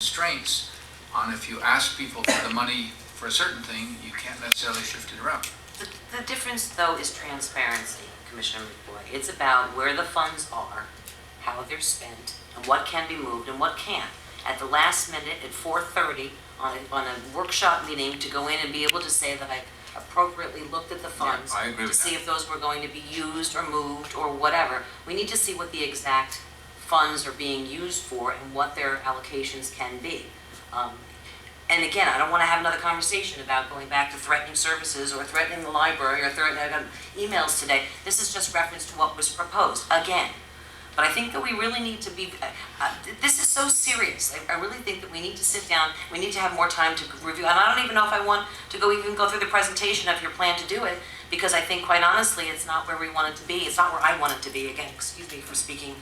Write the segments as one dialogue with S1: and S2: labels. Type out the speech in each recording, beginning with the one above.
S1: constraints on if you ask people for the money for a certain thing, you can't necessarily shift it around.
S2: The difference, though, is transparency, Commissioner McBoy. It's about where the funds are, how they're spent, and what can be moved and what can't. At the last minute, at 4:30, on a workshop meeting, to go in and be able to say that I appropriately looked at the funds
S1: I agree
S2: to
S1: with
S2: see
S1: that.
S2: if those were going to be used or moved or whatever. We need to see what the exact funds are being used for and what their allocations can be. And again, I don't want to have another conversation about going back to threatening services or threatening the library or threatening, I got emails today. This is just reference to what was proposed, again. But I think that we really need to be, this is so serious. I really think that we need to sit down, we need to have more time to review. And I don't even know if I want to even go through the presentation of your plan to do it, because I think, quite honestly, it's not where we want it to be. It's not where I want it to be. Again, excuse me for speaking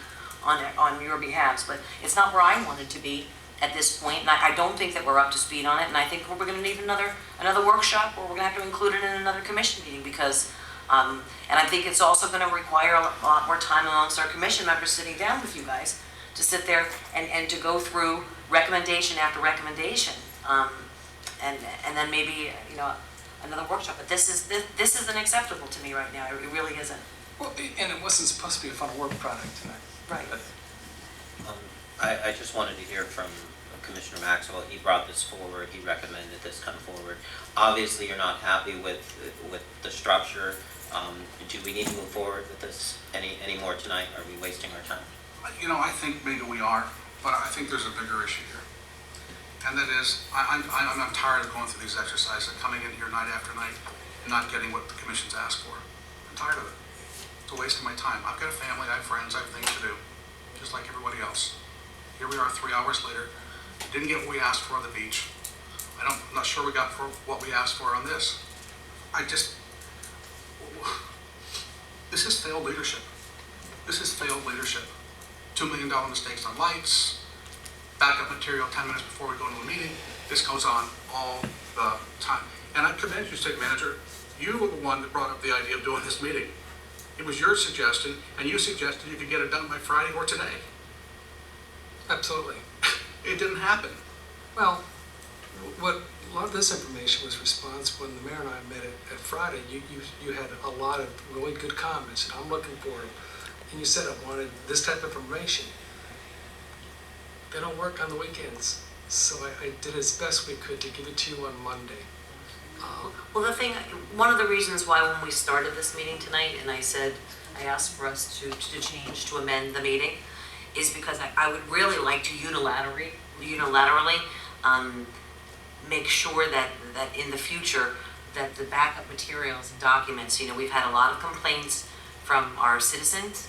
S2: on your behalf, but it's not where I want it to be at this point, and I don't think that we're up to speed on it, and I think we're going to need another workshop, or we're going to have to include it in another commission meeting, because, and I think it's also going to require a lot more time amongst our commission members sitting down with you guys to sit there and to go through recommendation after recommendation, and then maybe, another workshop. But this is unacceptable to me right now. It really isn't.
S3: Well, and it wasn't supposed to be a final work product tonight.
S2: Right.
S4: I just wanted to hear from Commissioner Maxwell. He brought this forward. He recommended this come forward. Obviously, you're not happy with the structure. Do we need to move forward with this any more tonight? Are we wasting our time?
S5: I think maybe we are, but I think there's a bigger issue here. And that is, I'm tired of going through these exercises and coming in here night after night and not getting what the commission's asked for. I'm tired of it. It's a waste of my time. I've got a family, I have friends, I have things to do, just like everybody else. Here we are 3 hours later. We didn't get what we asked for on the beach. I'm not sure we got for what we asked for on this. This is failed leadership. This is failed leadership. $2 million mistakes on lights, backup material 10 minutes before we go into a meeting. This goes on all the time. And I commend you, State Manager. You were the one that brought up the idea of doing this meeting. It was your suggestion, and you suggested you could get it done by Friday or today.
S3: Absolutely.
S5: It didn't happen.
S3: Well, a lot of this information was response when the mayor and I met at Friday. You had a lot of really good comments, and I'm looking for them. And you said I wanted this type of information. They don't work on the weekends, so I did as best we could to give it to you on Monday.
S2: Well, one of the reasons why when we started this meeting tonight, and I asked for us to change, to amend the meeting, is because I would really like to unilaterally make sure that in the future that the backup materials and documents, we've had a lot of complaints from our citizens,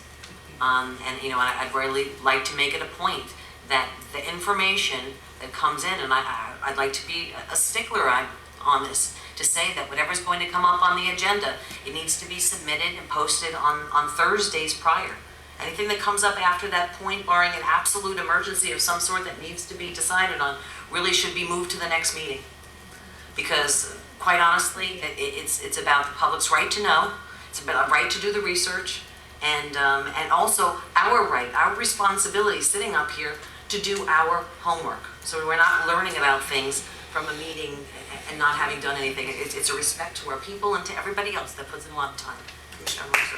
S2: and I'd really like to make it a point that the information that comes in, and I'd like to be a stickler on this, to say that whatever's going to come up on the agenda, it needs to be submitted and posted on Thursdays prior. Anything that comes up after that point, barring an absolute emergency of some sort that needs to be decided on, really should be moved to the next meeting. Because, quite honestly, it's about the public's right to know, it's about a right to do the research, and also our responsibility sitting up here to do our homework. So we're not learning about things from a meeting and not having done anything. It's a respect to our people and to everybody else that puts in a lot of time. Commissioner Mercer.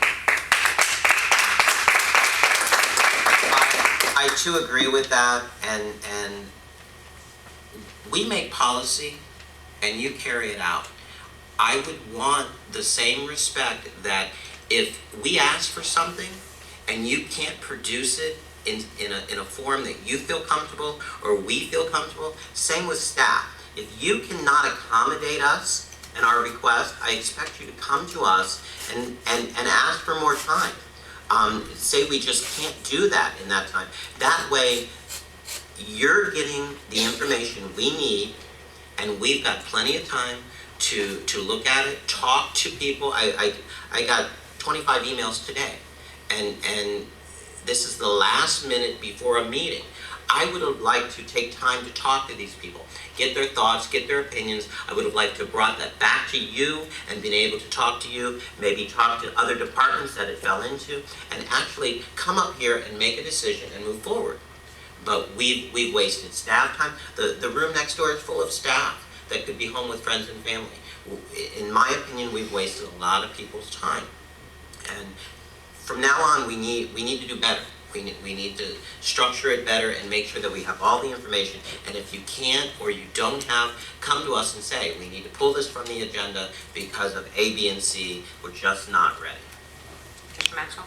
S4: I too agree with that, and we make policy and you carry it out. I would want the same respect that if we ask for something and you can't produce it in a form that you feel comfortable or we feel comfortable, same with staff. If you cannot accommodate us and our request, I expect you to come to us and ask for more time. Say we just can't do that in that time. That way, you're getting the information we need, and we've got plenty of time to look at it, talk to people. I got 25 emails today, and this is the last minute before a meeting. I would have liked to take time to talk to these people, get their thoughts, get their opinions. I would have liked to have brought that back to you and been able to talk to you, maybe talk to other departments that it fell into, and actually come up here and make a decision and move forward. but we've wasted staff time. The room next door is full of staff that could be home with friends and family. In my opinion, we've wasted a lot of people's time. And from now on, we need to do better. We need to structure it better and make sure that we have all the information. And if you can't or you don't have, come to us and say, we need to pull this from the agenda because of A, B, and C. We're just not ready.
S2: Mr. Maxwell?